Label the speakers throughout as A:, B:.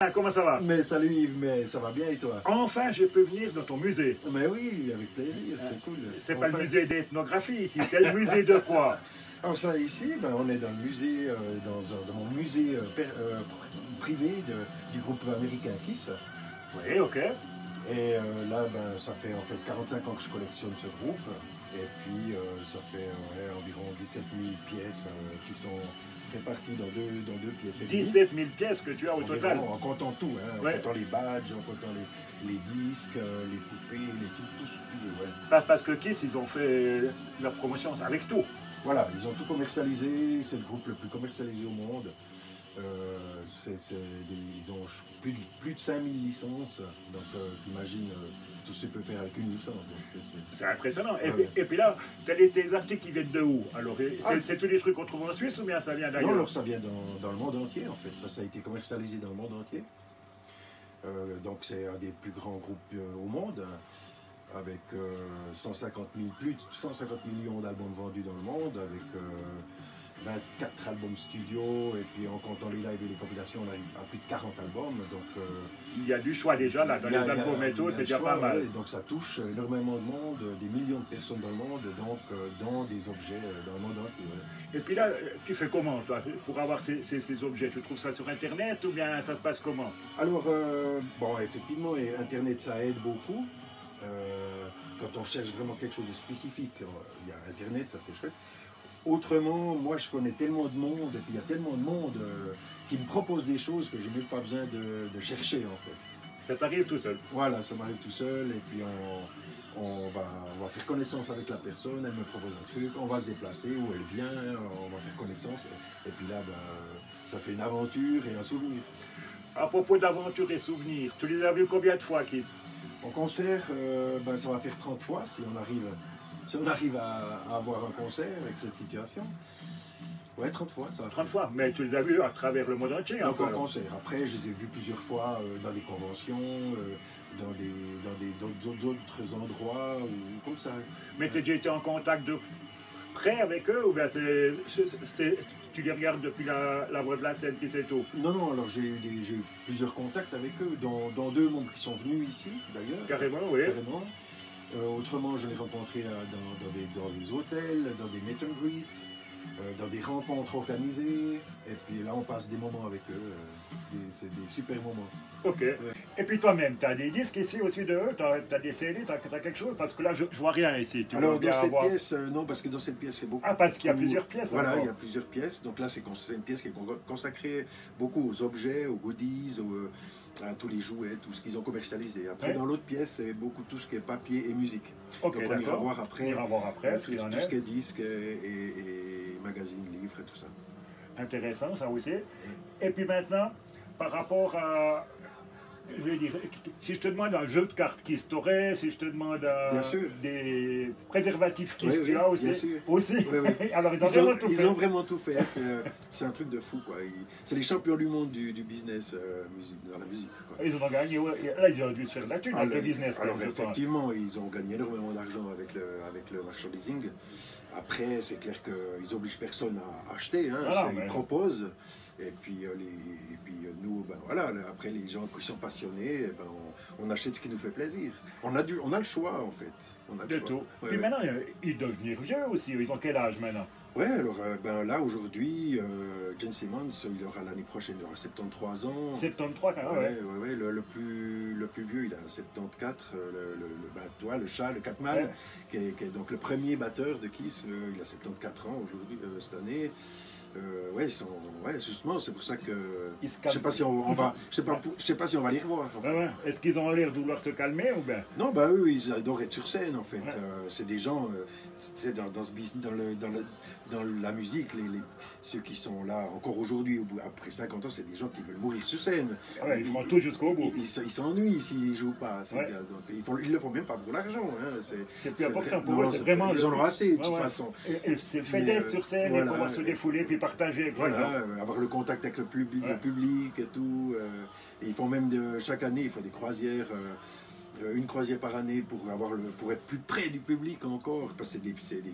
A: Ah, comment ça va?
B: Mais salut Yves, mais ça va bien et toi?
A: Enfin, je peux venir dans ton musée.
B: Mais oui, avec plaisir, c'est cool.
A: C'est
B: Enfin.
A: pas le musée d'ethnographie ici, c'est le musée de quoi?
B: Alors ça ici, ben, on est dans le musée, dans mon musée privé du groupe américain Kiss.
A: Oui, ok.
B: Et là, ben, ça fait en fait 45 ans que je collectionne ce groupe. Et puis ça fait environ 17 000 pièces qui sont réparties dans deux pièces.
A: 17 000 pièces que tu as au
B: environ,
A: total.
B: en comptant tout, hein, en comptant les badges, en comptant les disques, les poupées, tout. Ouais.
A: Parce que Kiss, ils ont fait leur promotion avec tout.
B: Voilà, ils ont tout commercialisé, c'est le groupe le plus commercialisé au monde. Ils ont plus de 5000 licences, donc t'imagines, tout ce peut faire avec une licence.
A: C'est impressionnant.
B: Ouais.
A: Et puis là, tes articles qui viennent de où? Alors, c'est tous les trucs qu'on trouve en Suisse ou bien ça vient d'ailleurs?
B: Non, alors ça vient dans le monde entier en fait, ça a été commercialisé dans le monde entier. Donc c'est un des plus grands groupes au monde, avec 150 000, plus de 150 millions d'albums vendus dans le monde, avec 24 albums studio, et puis en comptant les lives et les compilations, on arrive à plus de 40 albums. Donc,
A: il y a du choix déjà là, dans les albums et tout, c'est déjà pas mal.
B: Ouais, donc ça touche énormément de monde, des millions de personnes dans le monde, donc dans des objets dans le monde entier. Ouais.
A: Et puis là, tu fais comment toi, pour avoir ces objets? Tu trouves ça sur Internet ou bien ça se passe comment?
B: Alors, bon, effectivement, et Internet ça aide beaucoup. Quand on cherche vraiment quelque chose de spécifique, il y a Internet, ça c'est chouette. Autrement, moi je connais tellement de monde, et puis il y a tellement de monde qui me propose des choses que j'ai même pas besoin de chercher en fait.
A: Ça t'arrive tout seul?
B: Voilà, ça m'arrive tout seul, et puis on va faire connaissance avec la personne, elle me propose un truc, on va se déplacer, où elle vient, on va faire connaissance, et puis là, ben, ça fait une aventure et un souvenir.
A: À propos d'aventure et souvenirs, tu les as vus combien de fois, Kiss?
B: En concert, ben, ça va faire 30 fois si on arrive à avoir un concert avec cette situation. Ouais, 30 fois, ça va.
A: 30 fois, mais tu les as vus à travers le monde entier.
B: Donc en concert. Après, je les ai vus plusieurs fois dans des conventions, dans d'autres endroits, ou comme ça.
A: Mais tu as déjà été en contact de près avec eux, ou bien tu les regardes depuis la voie de la scène, puis c'est tout?
B: Non, alors j'ai eu plusieurs contacts avec eux, dans deux membres qui sont venus ici, d'ailleurs.
A: Carrément, oui.
B: Carrément. Autrement, je les rencontrais dans des hôtels, dans des meet and greet, dans des rencontres organisées. Et puis là, on passe des moments avec eux. C'est des super moments.
A: Ok. Ouais. Et puis toi-même, tu as des disques ici aussi de eux? Tu as des CD? Tu as quelque chose? Parce que là, je vois rien ici.
B: Alors, dans cette pièce, non, parce que dans cette pièce, c'est beaucoup.
A: Ah, parce qu'il y a plusieurs pièces?
B: Voilà, il y a plusieurs pièces. Donc là, c'est une pièce qui est consacrée beaucoup aux objets, aux goodies, à tous les jouets, tout ce qu'ils ont commercialisé. Après, dans l'autre pièce, c'est beaucoup tout ce qui est papier et musique.
A: Okay,
B: donc on ira voir après,
A: tout
B: ce qui est disques et magazines, livres et tout ça.
A: Intéressant, ça aussi. Et puis maintenant, par rapport à... Je vais dire, si je te demande un jeu de cartes Kiss, t'aurais, si je te demande des préservatifs Kiss, tu as aussi.
B: Bien sûr.
A: Aussi.
B: Oui.
A: Alors
B: ils ont vraiment tout fait. C'est un truc de fou, quoi. C'est les champions du monde du business dans la musique, quoi.
A: Ils ont gagné. Là, ils ont dû se faire de la thune avec le business.
B: Alors effectivement, ils ont gagné énormément d'argent avec le merchandising. Après, c'est clair qu'ils obligent personne à acheter. Hein, ils proposent. Et puis, nous, ben voilà, après les gens qui sont passionnés, ben, on achète ce qui nous fait plaisir. On a le choix en fait. On a le choix.
A: Tout. Puis maintenant, ils doivent devenir vieux aussi. Ils ont quel âge maintenant?
B: Ouais, alors ben, là aujourd'hui, Gene Simmons, il aura l'année prochaine, il aura 73 ans.
A: 73 quand même,
B: ouais. Le plus vieux, il a 74, le chat, le Catman, qui est donc le premier batteur de Kiss, il a 74 ans aujourd'hui, cette année. Justement, c'est pour ça que je sais pas si on va, je sais pas si on va les revoir. En fait.
A: Est-ce qu'ils ont l'air de vouloir se calmer ou bien?
B: Non, bah eux, ils adorent être sur scène en fait. C'est des gens, dans la musique, ceux qui sont là encore aujourd'hui, après 50 ans, c'est des gens qui veulent mourir sur scène.
A: Ils feront tout jusqu'au bout.
B: Ils s'ennuient s'ils jouent pas. Donc ils le font même pas pour l'argent. Hein.
A: C'est plus important pour eux, c'est vraiment.
B: Ils en ont assez de toute façon.
A: C'est le fait d'être sur scène et pouvoir se défouler puis partager avec les gens.
B: Avoir le contact avec le public et tout. Et ils font même chaque année, ils font des croisières une croisière par année pour être plus près du public encore, parce que c'est des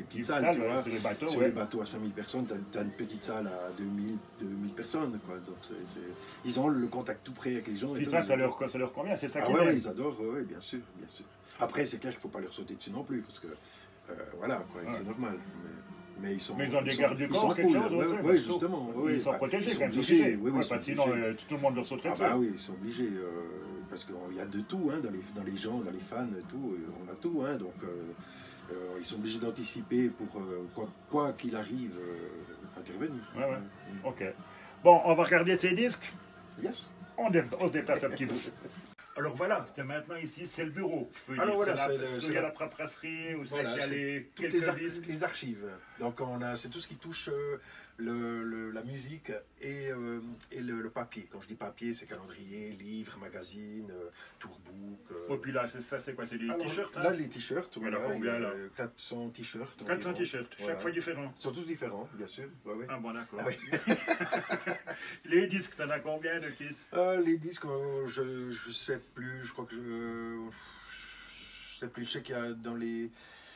B: petites salles, tu vois. Sur les bateaux à 5000 personnes, tu as une petite salle à 2000 personnes, quoi. Donc ils ont le contact tout près avec les gens.
A: Et ça leur convient, c'est ça qu'ils
B: aiment. Ils adorent, bien sûr, bien sûr. Après, c'est clair qu'il ne faut pas leur sauter dessus non plus, parce que, voilà, quoi, c'est normal. Mais ils
A: ont des gardes du corps, quelque chose.
B: Oui, justement.
A: Ils sont protégés, quand même.
B: Obligés.
A: Sinon, tout le monde leur sauterait dessus.
B: Oui, ils sont obligés. Parce qu'il y a de tout, hein, dans les gens, dans les fans, tout, on a tout. Hein, donc, ils sont obligés d'anticiper pour, quoi qu'il arrive, intervenir.
A: Ouais. Ok. Bon, on va regarder ces disques.
B: Yes.
A: On se déplace un petit peu. Alors voilà, c'est maintenant ici, c'est le bureau.
B: Alors voilà,
A: c'est la paperasserie, où
B: voilà,
A: il y a
B: les archives. Donc c'est tout ce qui touche la musique et le papier. Quand je dis papier, c'est calendrier, livres, magazines, tourbook.
A: Et puis là, ça c'est quoi? C'est des t-shirts?
B: Là, les t-shirts,
A: voilà, combien, là
B: 400 t-shirts.
A: 400 t-shirts, chaque fois différents.
B: Ils sont tous différents, bien sûr. Ouais.
A: Ah bon, d'accord. Les disques, t'en as combien de Kiss?
B: Les disques, je sais plus, je crois que je sais plus, je sais qu'il y a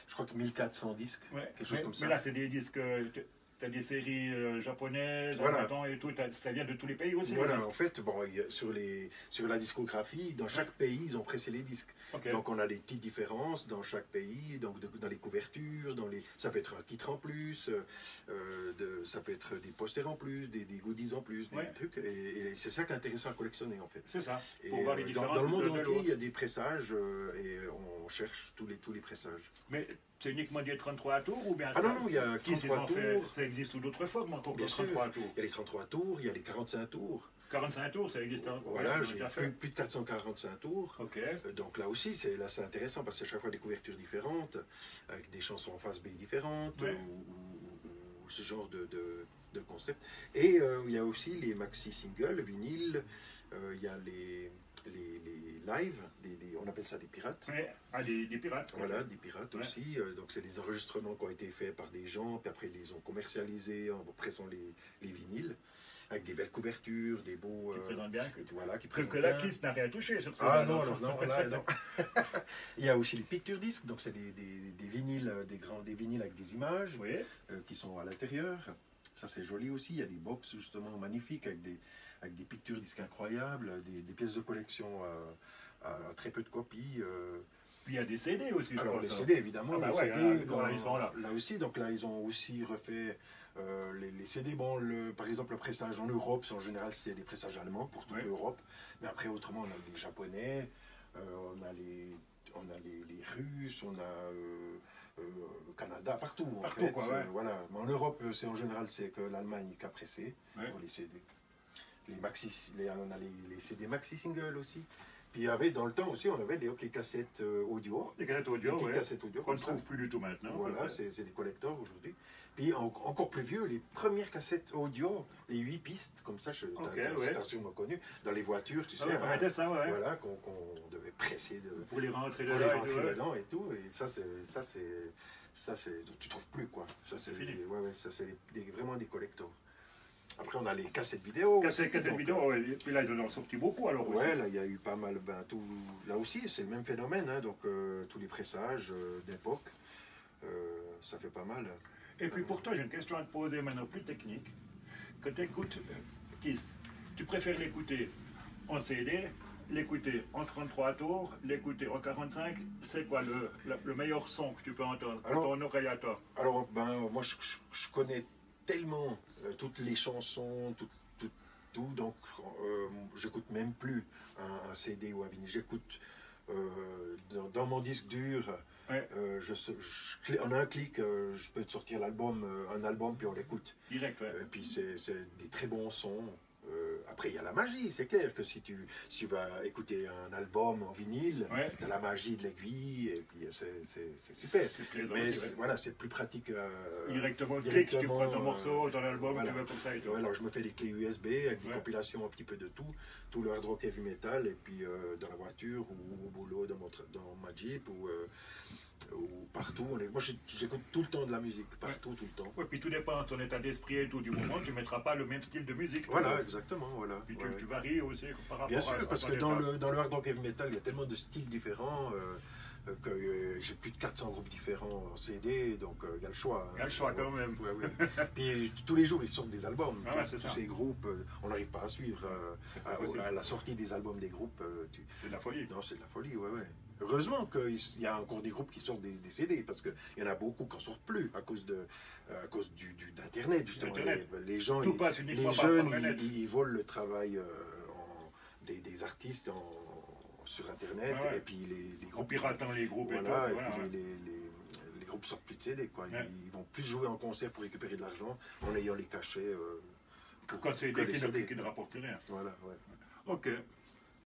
B: je crois que 1400 disques, quelque chose comme ça.
A: Mais là, c'est des disques, t'as des séries japonaises, et tout, ça vient de tous les pays aussi.
B: Voilà, en fait, sur la discographie, dans chaque pays, ils ont pressé les disques.
A: Okay.
B: Donc on a des petites différences dans chaque pays, donc dans les couvertures, ça peut être un titre en plus, ça peut être des posters en plus, des goodies en plus, des trucs, et c'est ça qui est intéressant à collectionner en fait.
A: C'est ça,
B: pour voir les différences. Dans le monde entier, il y a des pressages, et on cherche tous les pressages.
A: Mais c'est uniquement des 33 tours ou bien
B: non, il y a 33 tours.
A: Ça existe sous d'autres formes encore,
B: bien sûr.
A: 33 tours.
B: Il y a les 33 tours, il y a les 45 tours.
A: 45 tours, ça existe encore.
B: Voilà, j'ai plus de 445 tours.
A: Okay.
B: Donc là aussi, c'est intéressant parce que chaque fois des couvertures différentes, avec des chansons en face B différentes, ou ce genre de concept. Et il y a aussi les maxi-singles, le vinyle, il y a les live, on appelle ça des pirates.
A: Des pirates.
B: Voilà, des pirates aussi. Donc c'est des enregistrements qui ont été faits par des gens, puis après ils les ont commercialisés, après sont les vinyles, avec des belles couvertures, des beaux...
A: Qui présentent bien.
B: Qui
A: parce que la Kiss n'a rien touché sur
B: ça. Non. Il y a aussi les picture discs, donc c'est des vinyles, des vinyles avec des images qui sont à l'intérieur. Ça c'est joli aussi, il y a des box justement magnifiques avec des pictures disques incroyables, des pièces de collection à très peu de copies.
A: Puis il y a des CD aussi.
B: Alors les CD évidemment, les CD,
A: ils sont là.
B: Là aussi, donc là ils ont aussi refait les CD. Bon, par exemple le pressage en Europe, en général c'est des pressages allemands pour toute l'Europe, mais après autrement on a les Japonais, on a les Russes, on a au Canada, partout en fait. Voilà. Mais en Europe, en général c'est que l'Allemagne qui a pressé pour les CD. On a les CD maxi single aussi. Puis dans le temps aussi, on avait les cassettes audio.
A: Les cassettes audio,
B: qu'on
A: ne trouve plus du tout maintenant.
B: Voilà, c'est des collectors aujourd'hui. Puis encore plus vieux, les premières cassettes audio, les 8 pistes, comme ça, c'est sûrement connu, dans les voitures, tu sais. Voilà, qu'on devait presser
A: pour les rentrer
B: dedans et tout. Et ça, tu trouves plus, quoi. Ça, c'est fini. Ça, c'est vraiment des collectors. Après, on a les cassettes vidéo.
A: Cassettes vidéo, et puis là, ils en ont sorti beaucoup alors aussi.
B: Ouais, là, il y a eu pas mal. Là aussi, c'est le même phénomène, hein, donc tous les pressages d'époque, ça fait pas mal.
A: Et puis pour toi, j'ai une question à te poser maintenant, plus technique. Quand tu écoutes Kiss, tu préfères l'écouter en CD, l'écouter en 33 tours, l'écouter en 45, c'est quoi le meilleur son que tu peux entendre dans ton oreille à toi?
B: Alors, moi, je connais tellement toutes les chansons, tout, donc j'écoute même plus un CD ou un vinyle. J'écoute dans mon disque dur, en un clic, je peux te sortir un album, puis on l'écoute.
A: Direct,
B: puis c'est des très bons sons. Après, il y a la magie, c'est clair que si tu vas écouter un album en vinyle, tu as la magie de l'aiguille, et puis c'est super.
A: C'est plaisant.
B: Mais voilà, c'est plus pratique.
A: Directement, tu prends ton morceau, ton album, tu vas comme ça.
B: Alors, je me fais des clés USB avec des compilations un petit peu de tout le hard rock heavy metal, et puis dans la voiture, ou au boulot, dans ma Jeep, ou partout. Moi, j'écoute tout le temps de la musique, partout, tout le temps.
A: Oui, puis tout dépend de ton état d'esprit et tout. Du moment, tu ne mettras pas le même style de musique.
B: Voilà, exactement. Exactement, voilà.
A: Puis tu varies aussi par rapport
B: Bien sûr,
A: à
B: parce
A: ton
B: que
A: état.
B: dans le hard rock heavy metal, il y a tellement de styles différents que j'ai plus de 400 groupes différents en CD, donc il y a le choix.
A: Il y a le choix quand même.
B: Puis tous les jours, ils sortent des albums. Tous
A: ça.
B: ces groupes, on n'arrive pas à suivre. À la sortie des albums des groupes.
A: C'est de la folie.
B: Non, c'est de la folie, ouais. Heureusement qu'il y a encore des groupes qui sortent des CD, parce qu'il y en a beaucoup qui n'en sortent plus à cause d'Internet, justement. Les gens, les jeunes, ils volent le travail des artistes sur Internet, et puis les groupes...
A: En piratant les groupes,
B: voilà, et puis les groupes sortent plus de CD, quoi. Ils vont plus jouer en concert pour récupérer de l'argent en ayant les cachets...
A: quand c'est des films qui ne rapportent plus rien.
B: Voilà, ouais.
A: Ok.